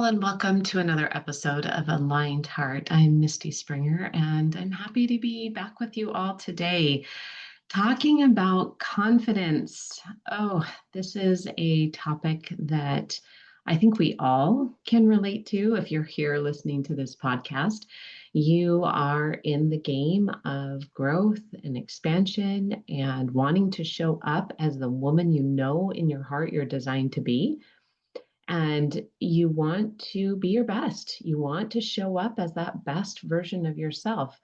and welcome to another episode of Aligned Heart. I'm Misty Springer, and I'm happy to be back with you all today talking about confidence. Oh, this is a topic that I think we all can relate to. If you're here listening to this podcast, you are in the game of growth and expansion and wanting to show up as the woman you know in your heart you're designed to be. And you want to be your best. You want to show up as that best version of yourself.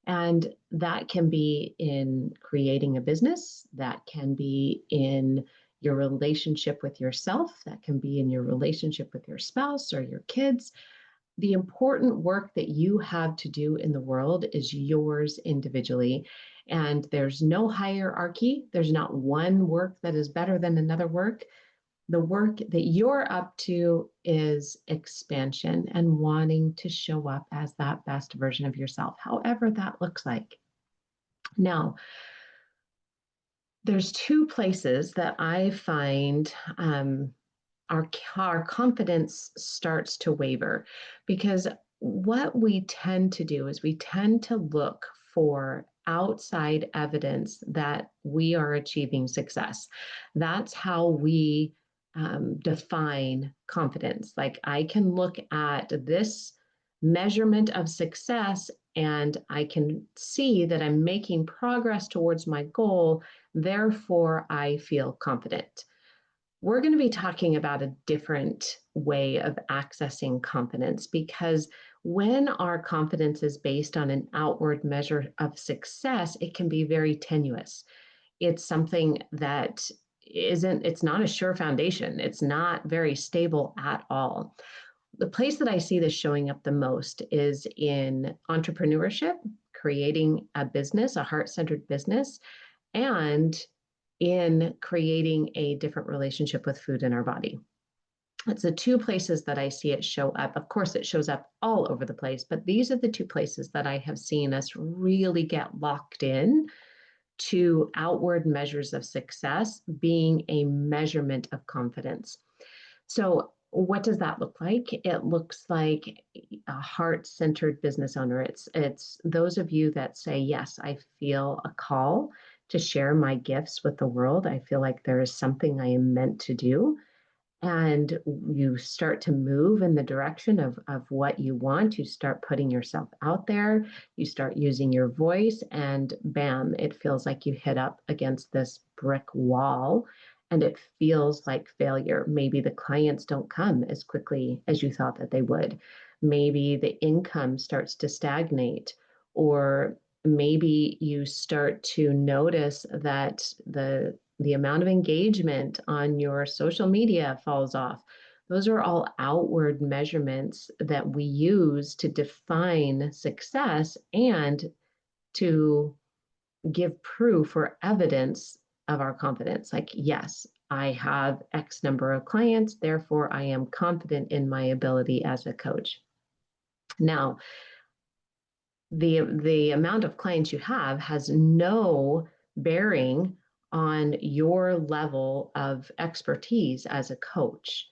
And that can be in creating a business, that can be in your relationship with yourself, that can be in your relationship with your spouse or your kids. The important work that you have to do in the world is yours individually. And there's no hierarchy. There's not one work that is better than another work. The work that you're up to is expansion and wanting to show up as that best version of yourself, however that looks like. Now, there's two places that I find our confidence starts to waver, because what we tend to do is we tend to look for outside evidence that we are achieving success. That's how we define confidence. Like, I can look at this measurement of success and I can see that I'm making progress towards my goal. Therefore, I feel confident. We're going to be talking about a different way of accessing confidence, because when our confidence is based on an outward measure of success, it can be very tenuous. It's something that it's not a sure foundation. It's not very stable at all. The place that I see this showing up the most is in entrepreneurship, creating a business, a heart-centered business, and in creating a different relationship with food in our body. It's the two places that I see it show up. Of course, it shows up all over the place, but these are the two places that I have seen us really get locked in to outward measures of success being a measurement of confidence. So what does that look like? It looks like a heart-centered business owner. It's those of you that say, yes, I feel a call to share my gifts with the world. I feel like there is something I am meant to do. And you start to move in the direction of what you want. You start putting yourself out there. You start using your voice, and bam, it feels like you hit up against this brick wall and it feels like failure. Maybe the clients don't come as quickly as you thought that they would. Maybe the income starts to stagnate, or maybe you start to notice that the amount of engagement on your social media falls off. Those are all outward measurements that we use to define success and to give proof or evidence of our confidence. Like, yes, I have X number of clients, therefore I am confident in my ability as a coach. Now, the amount of clients you have has no bearing on your level of expertise as a coach,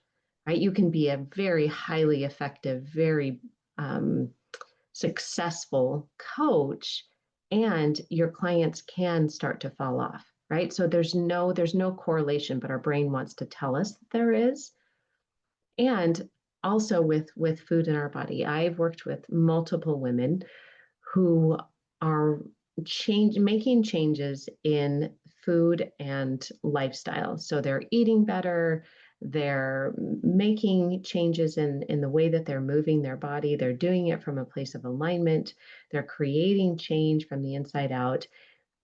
right? You can be a very highly effective, very successful coach, and your clients can start to fall off, right? So there's no correlation, but our brain wants to tell us that there is. And also with food in our body, I've worked with multiple women who are making changes in food and lifestyle. So they're eating better, they're making changes in the way that they're moving their body, they're doing it from a place of alignment, they're creating change from the inside out,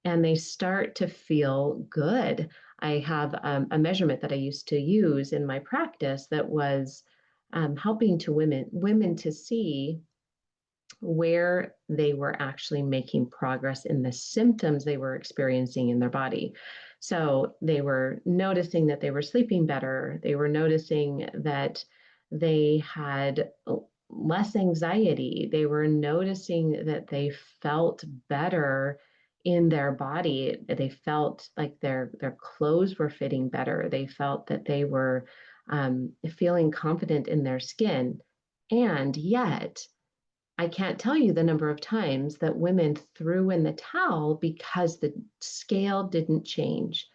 and they start to feel good. I have a measurement that I used to use in my practice that was helping to women to see where they were actually making progress in the symptoms they were experiencing in their body. So they were noticing that they were sleeping better. They were noticing that they had less anxiety. They were noticing that they felt better in their body. They felt like their clothes were fitting better. They felt that they were feeling confident in their skin. And yet, I can't tell you the number of times that women threw in the towel because the scale didn't change.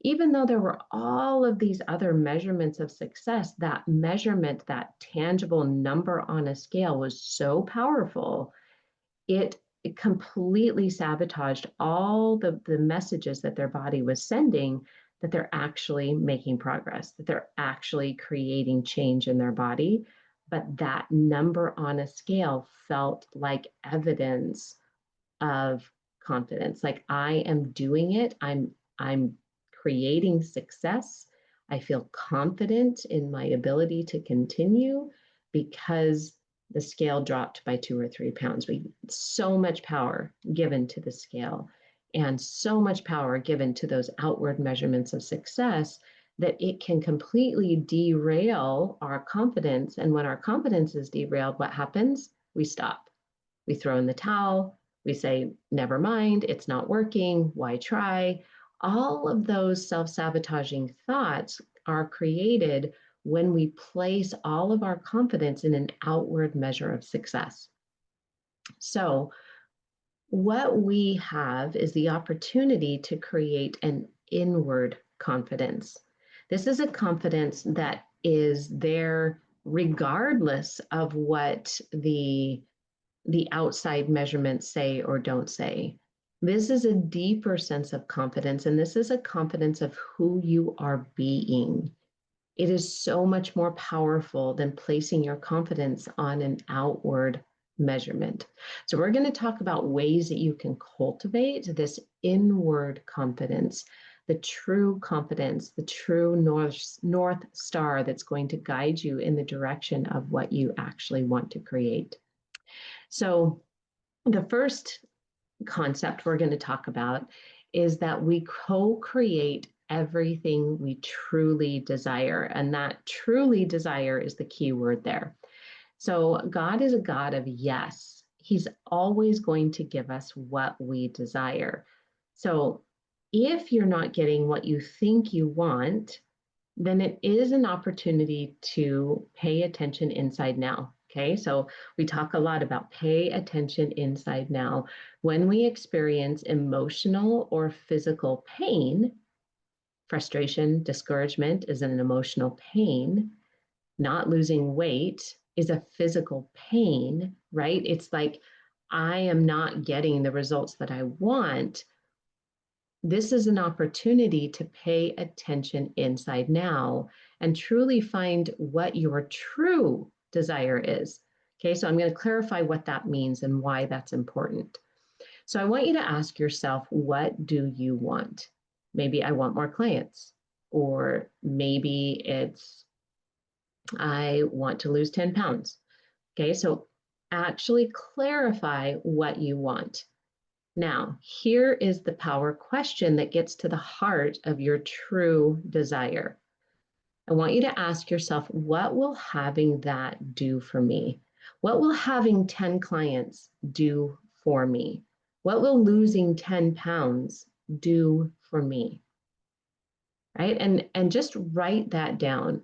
Even though there were all of these other measurements of success, that measurement, that tangible number on a scale was so powerful, it completely sabotaged all the messages that their body was sending that they're actually making progress, that they're actually creating change in their body. But that number on a scale felt like evidence of confidence. Like I am doing it. I'm creating success. I feel confident in my ability to continue because the scale dropped by 2 or 3 pounds. We so much power given to the scale and so much power given to those outward measurements of success that it can completely derail our confidence. And when our confidence is derailed, what happens? We stop. We throw in the towel. We say, never mind, it's not working. Why try? All of those self sabotaging thoughts are created when we place all of our confidence in an outward measure of success. So, what we have is the opportunity to create an inward confidence. This is a confidence that is there regardless of what the outside measurements say or don't say. This is a deeper sense of confidence, and this is a confidence of who you are being. It is so much more powerful than placing your confidence on an outward measurement. So, we're going to talk about ways that you can cultivate this inward confidence, the true confidence, the true north star that's going to guide you in the direction of what you actually want to create. So, the first concept we're going to talk about is that we co create everything we truly desire. And that truly desire is the key word there. So, God is a God of yes. He's always going to give us what we desire. So, if you're not getting what you think you want, then it is an opportunity to pay attention inside now. Okay, so we talk a lot about pay attention inside now. When we experience emotional or physical pain, frustration, discouragement is an emotional pain. Not losing weight is a physical pain, right? It's like I am not getting the results that I want. This is an opportunity to pay attention inside now and truly find what your true desire is. Okay, so I'm going to clarify what that means and why that's important. So I want you to ask yourself, what do you want? Maybe I want more clients, or maybe it's I want to lose 10 pounds. Okay, so actually clarify what you want. Now, here is the power question that gets to the heart of your true desire. I want you to ask yourself, what will having that do for me? What will having 10 clients do for me? What will losing 10 pounds do for me? Right? And just write that down.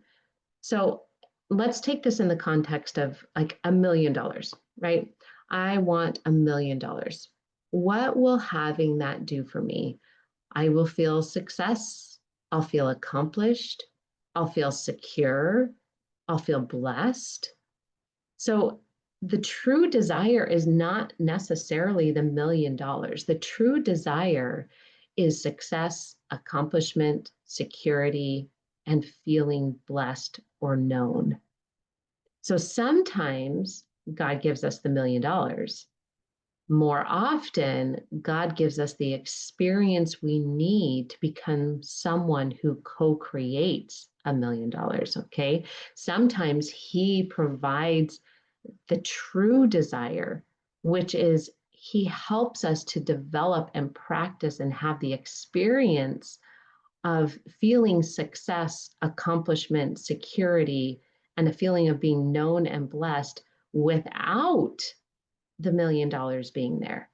So let's take this in the context of like $1 million, right? I want $1 million. What will having that do for me? I will feel success. I'll feel accomplished. I'll feel secure. I'll feel blessed. So the true desire is not necessarily the $1 million. The true desire is success, accomplishment, security, and feeling blessed or known. So sometimes God gives us the $1 million. More often, God gives us the experience we need to become someone who co-creates $1 million, okay? Sometimes He provides the true desire, which is He helps us to develop and practice and have the experience of feeling success, accomplishment, security, and a feeling of being known and blessed without the $1 million being there.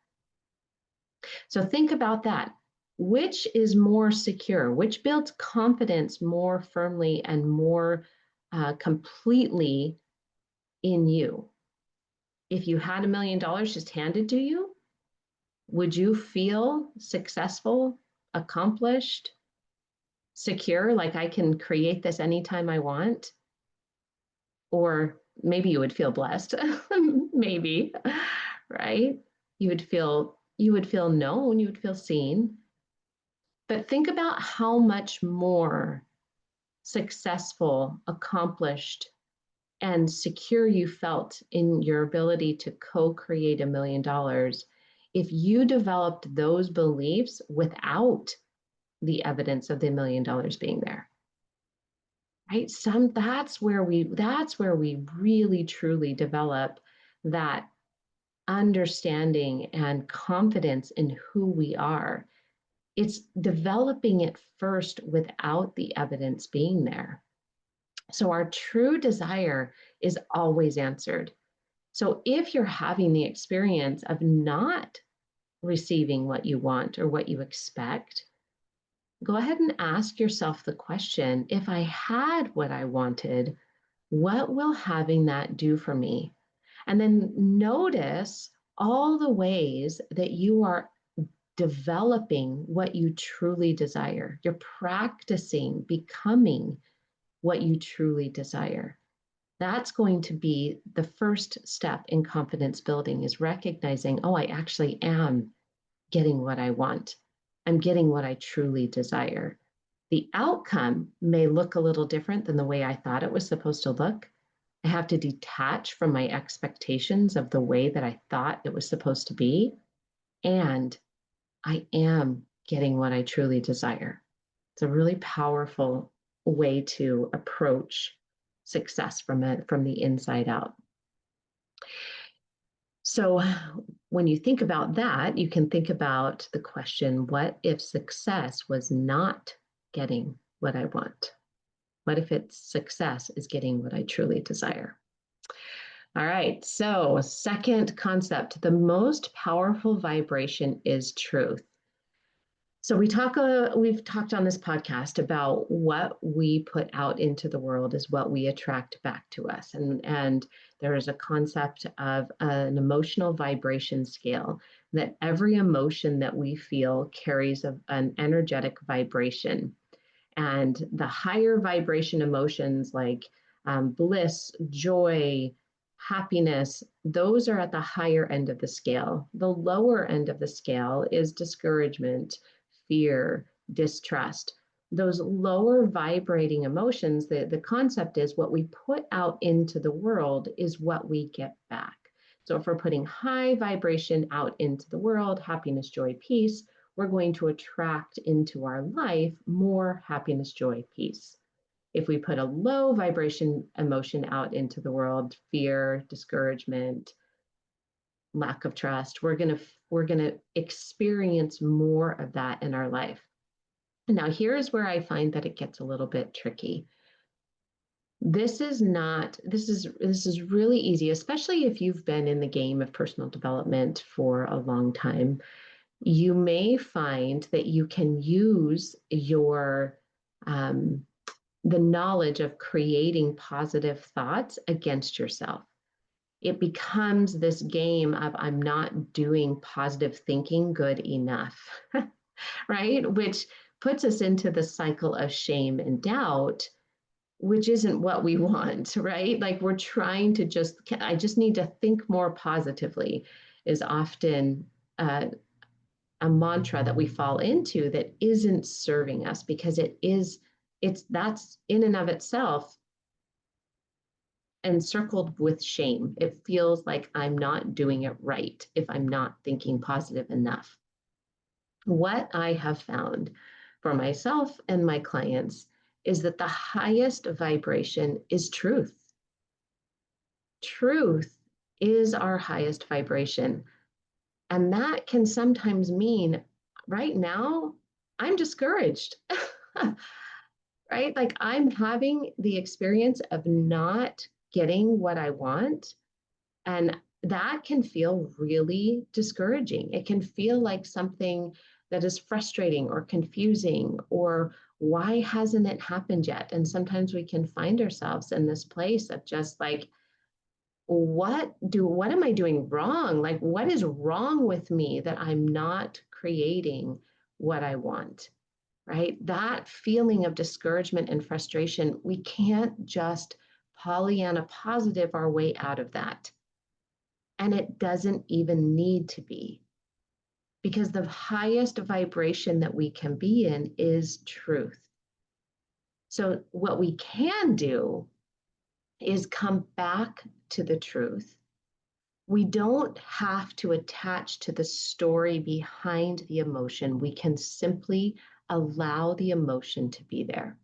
So think about that. Which is more secure? Which builds confidence more firmly and more completely in you. If you had $1 million just handed to you, would you feel successful, accomplished, secure, like I can create this anytime I want? Or maybe you would feel blessed, maybe, right? You would feel known, you would feel seen. But think about how much more successful, accomplished, and secure you felt in your ability to co-create $1 million if you developed those beliefs without the evidence of the $1 million being there. Right? That's where we really truly develop that understanding and confidence in who we are. It's developing it first without the evidence being there. So our true desire is always answered. So if you're having the experience of not receiving what you want or what you expect, go ahead and ask yourself the question, if I had what I wanted, what will having that do for me? And then notice all the ways that you are developing what you truly desire. You're practicing becoming what you truly desire. That's going to be the first step in confidence building, is recognizing, oh, I actually am getting what I want. I'm getting what I truly desire. The outcome may look a little different than the way I thought it was supposed to look. I have to detach from my expectations of the way that I thought it was supposed to be. And I am getting what I truly desire. It's a really powerful way to approach success from the inside out. So when you think about that, you can think about the question, what if success was not getting what I want? What if it's success is getting what I truly desire? All right, so second concept, the most powerful vibration is truth. So we've talked on this podcast about what we put out into the world is what we attract back to us. And there is a concept of an emotional vibration scale, that every emotion that we feel carries an energetic vibration. And the higher vibration emotions like bliss, joy, happiness, those are at the higher end of the scale. The lower end of the scale is discouragement, fear, distrust. Those lower vibrating emotions, the concept is what we put out into the world is what we get back. So if we're putting high vibration out into the world, happiness, joy, peace, we're going to attract into our life more happiness, joy, peace. If we put a low vibration emotion out into the world, fear, discouragement, lack of trust, we're going to experience more of that in our life. Now, here's where I find that it gets a little bit tricky. This is really easy, especially if you've been in the game of personal development for a long time. You may find that you can use the knowledge of creating positive thoughts against yourself. It becomes this game of I'm not doing positive thinking good enough, right? Which puts us into the cycle of shame and doubt, which isn't what we want, right? Like we're trying to I just need to think more positively is often a mantra that we fall into that isn't serving us, because that's in and of itself encircled with shame. It feels like I'm not doing it right if I'm not thinking positive enough. What I have found for myself and my clients is that the highest vibration is truth. Truth is our highest vibration. And that can sometimes mean right now, I'm discouraged, right? Like I'm having the experience of not getting what I want. And that can feel really discouraging. It can feel like something that is frustrating or confusing, or why hasn't it happened yet? And sometimes we can find ourselves in this place of just like, what am I doing wrong? Like, what is wrong with me that I'm not creating what I want? Right? That feeling of discouragement and frustration, we can't just Pollyanna positive our way out of that. And it doesn't even need to be, because the highest vibration that we can be in is truth. So, what we can do is come back to the truth. We don't have to attach to the story behind the emotion. We can simply allow the emotion to be there.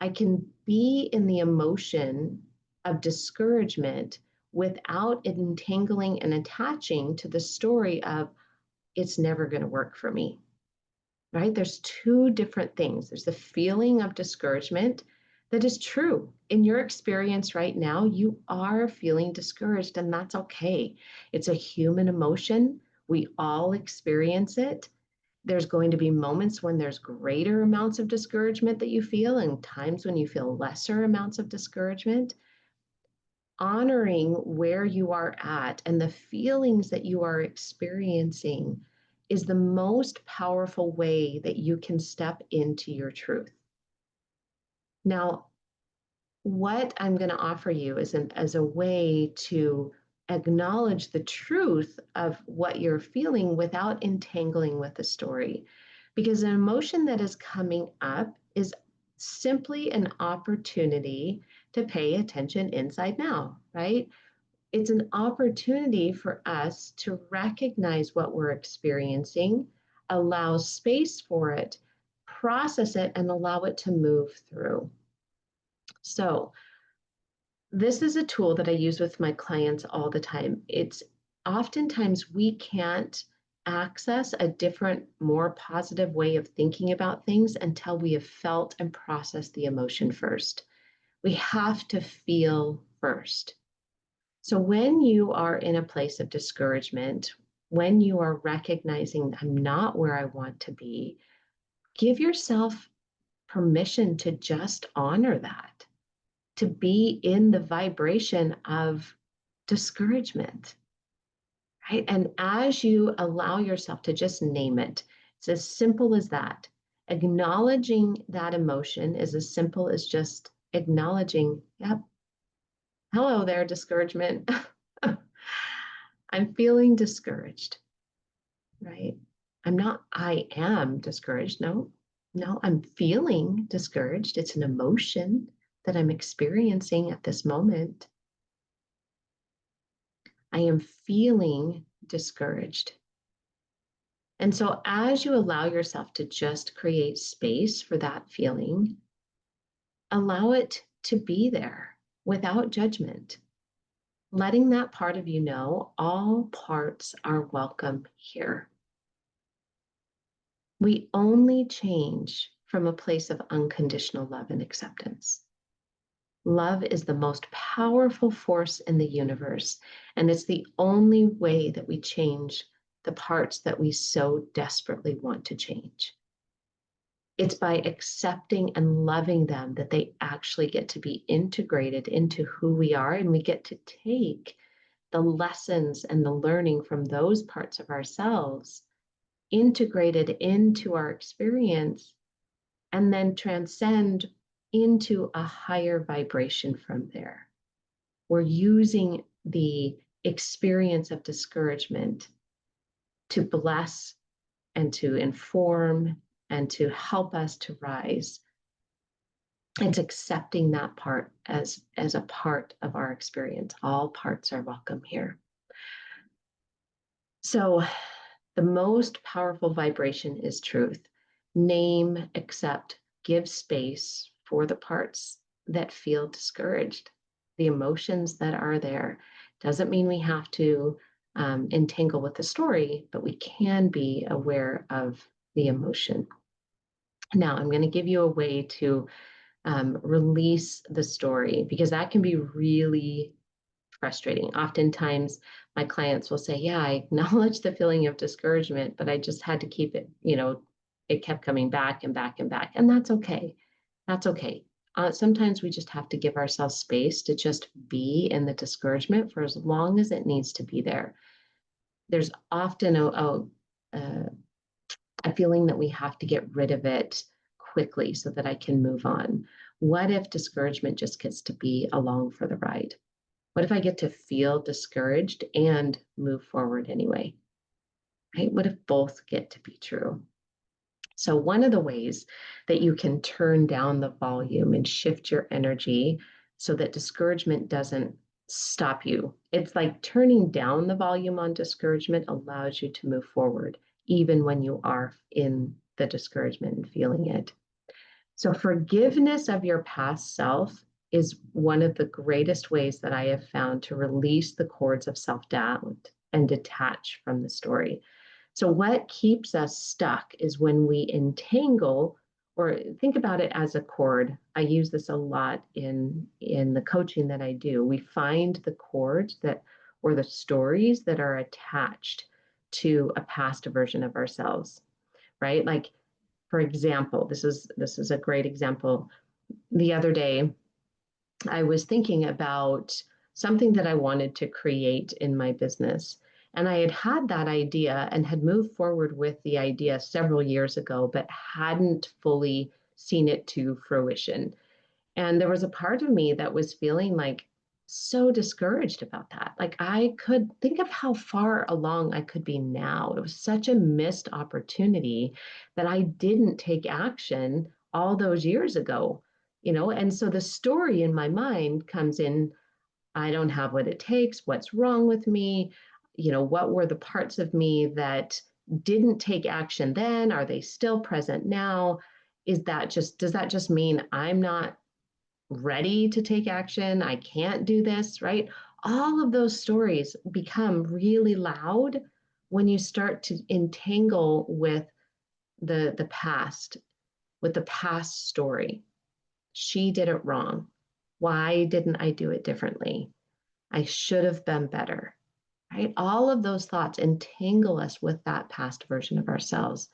I can be in the emotion of discouragement without entangling and attaching to the story of it's never going to work for me, right? There's two different things. There's the feeling of discouragement that is true. In your experience right now, you are feeling discouraged, and that's okay. It's a human emotion. We all experience it. There's going to be moments when there's greater amounts of discouragement that you feel, and times when you feel lesser amounts of discouragement. Honoring where you are at and the feelings that you are experiencing is the most powerful way that you can step into your truth. Now, what I'm going to offer you is as a way to acknowledge the truth of what you're feeling without entangling with the story. Because an emotion that is coming up is simply an opportunity to pay attention inside now, right? It's an opportunity for us to recognize what we're experiencing, allow space for it, process it, and allow it to move through. So, this is a tool that I use with my clients all the time. It's oftentimes we can't access a different, more positive way of thinking about things until we have felt and processed the emotion first. We have to feel first. So when you are in a place of discouragement, when you are recognizing I'm not where I want to be, give yourself permission to just honor that, to be in the vibration of discouragement, right? And as you allow yourself to just name it, it's as simple as that. Acknowledging that emotion is as simple as just acknowledging, yep, hello there, discouragement. I'm feeling discouraged, right? I am discouraged. No, no, I'm feeling discouraged. It's an emotion that I'm experiencing at this moment. I am feeling discouraged. And so, as you allow yourself to just create space for that feeling, allow it to be there without judgment, letting that part of you know all parts are welcome here. We only change from a place of unconditional love and acceptance. Love is the most powerful force in the universe, and it's the only way that we change the parts that we so desperately want to change. It's by accepting and loving them that they actually get to be integrated into who we are, and we get to take the lessons and the learning from those parts of ourselves integrated into our experience and then transcend into a higher vibration from there. We're using the experience of discouragement to bless and to inform and to help us to rise. It's accepting that part as a part of our experience. All parts are welcome here. So the most powerful vibration is truth. Name, accept, give space for the parts that feel discouraged, the emotions that are there. Doesn't mean we have to entangle with the story, but we can be aware of the emotion. Now, I'm going to give you a way to release the story, because that can be really frustrating. Oftentimes, my clients will say, yeah, I acknowledge the feeling of discouragement, but I just had to keep it, it kept coming back and back and back. And that's okay. That's okay. Sometimes we just have to give ourselves space to just be in the discouragement for as long as it needs to be there. There's often a feeling that we have to get rid of it quickly so that I can move on. What if discouragement just gets to be along for the ride? What if I get to feel discouraged and move forward anyway? Right? What if both get to be true? So, one of the ways that you can turn down the volume and shift your energy so that discouragement doesn't stop you, it's like turning down the volume on discouragement allows you to move forward, even when you are in the discouragement and feeling it. So, forgiveness of your past self is one of the greatest ways that I have found to release the cords of self doubt and detach from the story. So, what keeps us stuck is when we entangle, or think about it as a cord. I use this a lot in the coaching that I do. We find the cords that, or the stories that are attached to a past version of ourselves, right? Like, for example, this is a great example. The other day, I was thinking about something that I wanted to create in my business. And I had had that idea and had moved forward with the idea several years ago, but hadn't fully seen it to fruition. And there was a part of me that was feeling like so discouraged about that. Like I could think of how far along I could be now. It was such a missed opportunity that I didn't take action all those years ago, And so the story in my mind comes in, I don't have what it takes. What's wrong with me? What were the parts of me that didn't take action then? Are they still present now? Does that just mean I'm not ready to take action? I can't do this, right? All of those stories become really loud when you start to entangle with the past, with the past story. She did it wrong. Why didn't I do it differently? I should have been better, right? All of those thoughts entangle us with that past version of ourselves.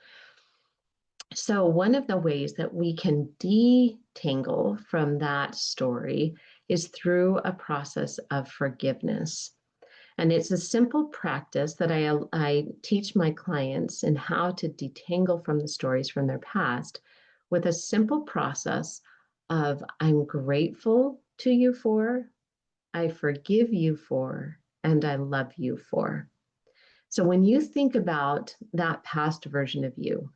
So, one of the ways that we can detangle from that story is through a process of forgiveness. And it's a simple practice that I teach my clients in how to detangle from the stories from their past with a simple process of I'm grateful to you for, I forgive you for, and I love you for. So when you think about that past version of you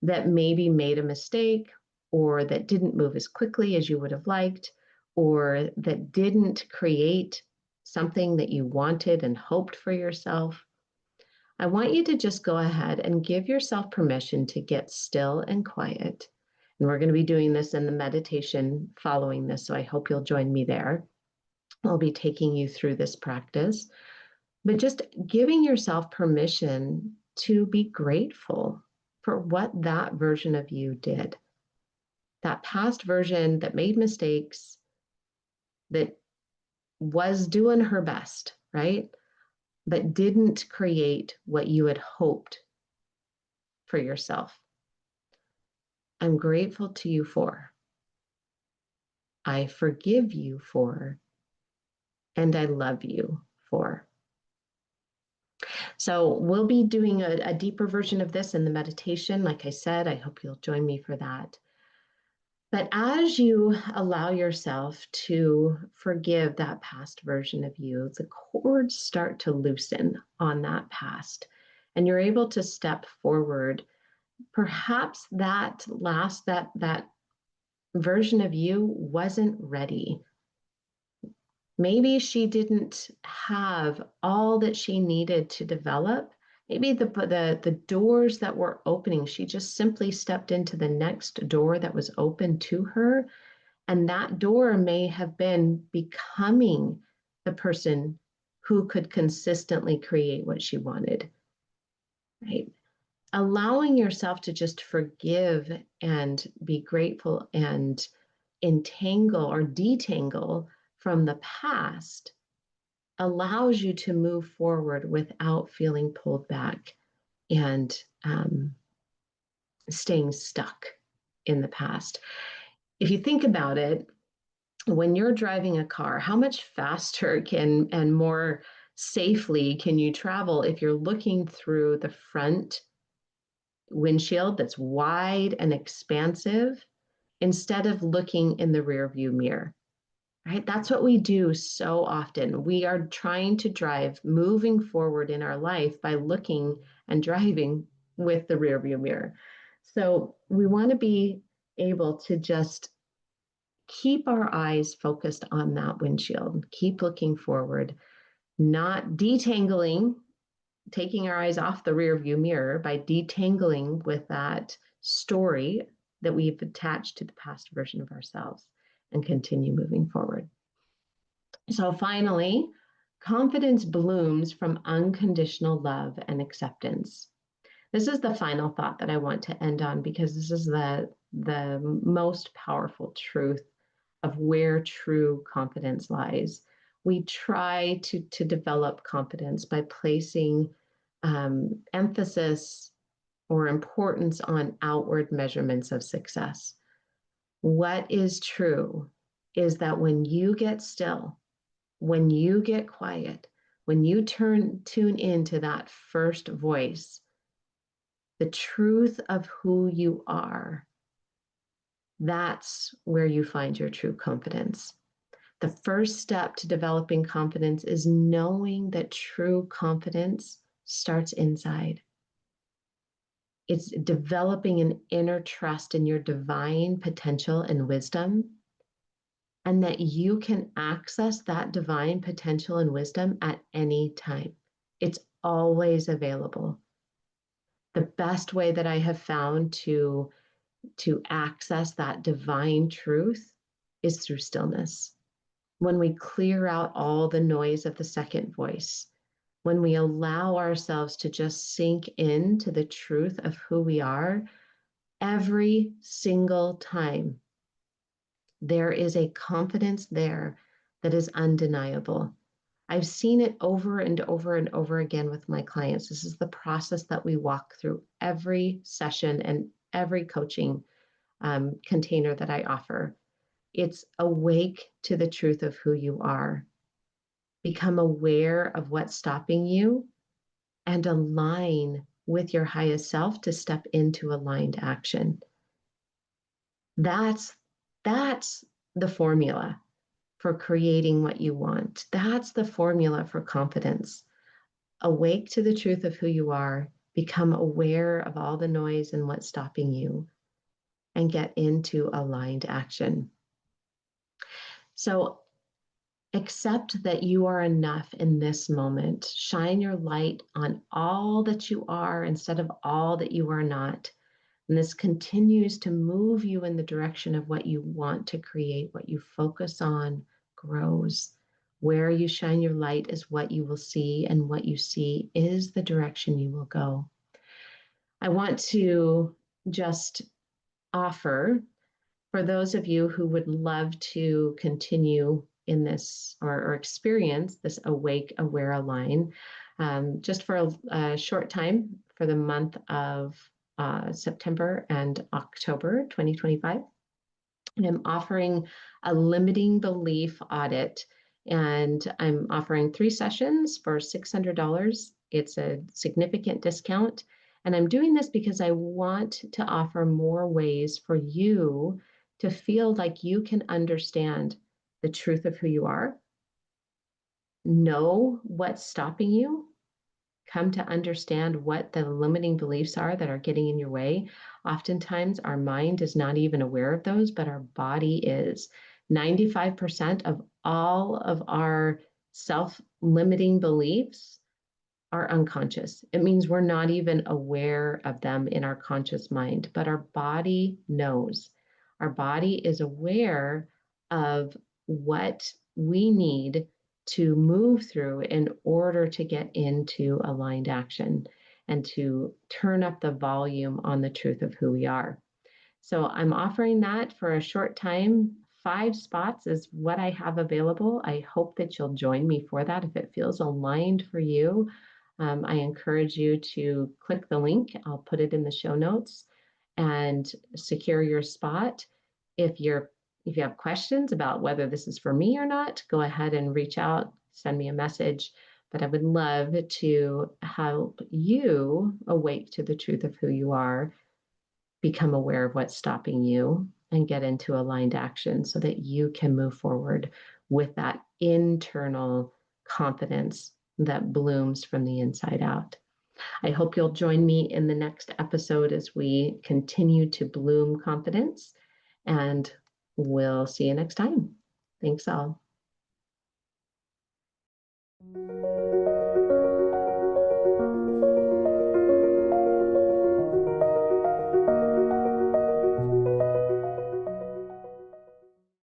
that maybe made a mistake or that didn't move as quickly as you would have liked, or that didn't create something that you wanted and hoped for yourself, I want you to just go ahead and give yourself permission to get still and quiet. And we're going to be doing this in the meditation following this, so I hope you'll join me there. I'll be taking you through this practice, but just giving yourself permission to be grateful for what that version of you did. That past version that made mistakes, that was doing her best, right? But didn't create what you had hoped for yourself. I'm grateful to you for. I forgive you for. And I love you for. So we'll be doing a deeper version of this in the meditation. Like I said, I hope you'll join me for that. But as you allow yourself to forgive that past version of you, the cords start to loosen on that past, and you're able to step forward. Perhaps that version of you wasn't ready. Maybe she didn't have all that she needed to develop. Maybe the doors that were opening, she just simply stepped into the next door that was open to her. And that door may have been becoming the person who could consistently create what she wanted, right? Allowing yourself to just forgive and be grateful and entangle or detangle from the past allows you to move forward without feeling pulled back and staying stuck in the past. If you think about it, when you're driving a car, how much faster can and more safely can you travel if you're looking through the front windshield that's wide and expansive instead of looking in the rear view mirror? Right? That's what we do so often. We are trying to drive, moving forward in our life by looking and driving with the rear view mirror. So we want to be able to just keep our eyes focused on that windshield, keep looking forward, not detangling, taking our eyes off the rear view mirror by detangling with that story that we've attached to the past version of ourselves, and continue moving forward. So finally, confidence blooms from unconditional love and acceptance. This is the final thought that I want to end on, because this is the most powerful truth of where true confidence lies. We try to develop confidence by placing emphasis or importance on outward measurements of success. What is true is that when you get still, when you get quiet, when you tune into that first voice, the truth of who you are, that's where you find your true confidence. The first step to developing confidence is knowing that true confidence starts inside. It's developing an inner trust in your divine potential and wisdom, and that you can access that divine potential and wisdom at any time. It's always available. The best way that I have found to access that divine truth is through stillness. When we clear out all the noise of the second voice, when we allow ourselves to just sink into the truth of who we are, every single time, there is a confidence there that is undeniable. I've seen it over and over and over again with my clients. This is the process that we walk through every session and every coaching container that I offer. It's awake to the truth of who you are. Become aware of what's stopping you and align with your highest self to step into aligned action. That's the formula for creating what you want. That's the formula for confidence. Awake to the truth of who you are, become aware of all the noise and what's stopping you, and get into aligned action. So accept that you are enough in this moment. Shine your light on all that you are instead of all that you are not. And this continues to move you in the direction of what you want to create. What you focus on grows. Where you shine your light is what you will see, and what you see is the direction you will go. I want to just offer, for those of you who would love to continue in this, or experience this awake, aware, align, just for a short time for the month of September and October 2025, I'm offering a limiting belief audit, and I'm offering 3 sessions for $600. It's a significant discount. And I'm doing this because I want to offer more ways for you to feel like you can understand the truth of who you are, know what's stopping you, come to understand what the limiting beliefs are that are getting in your way. Oftentimes, our mind is not even aware of those, but our body is. 95% of all of our self-limiting beliefs are unconscious. It means we're not even aware of them in our conscious mind, but our body knows. Our body is aware of what we need to move through in order to get into aligned action and to turn up the volume on the truth of who we are. So I'm offering that for a short time. 5 spots is what I have available. I hope that you'll join me for that. If it feels aligned for you, I encourage you to click the link. I'll put it in the show notes and secure your spot. If you're if you have questions about whether this is for me or not, go ahead and reach out, send me a message. But I would love to help you awake to the truth of who you are, become aware of what's stopping you, and get into aligned action so that you can move forward with that internal confidence that blooms from the inside out. I hope you'll join me in the next episode as we continue to bloom confidence, and we'll see you next time. Thanks all.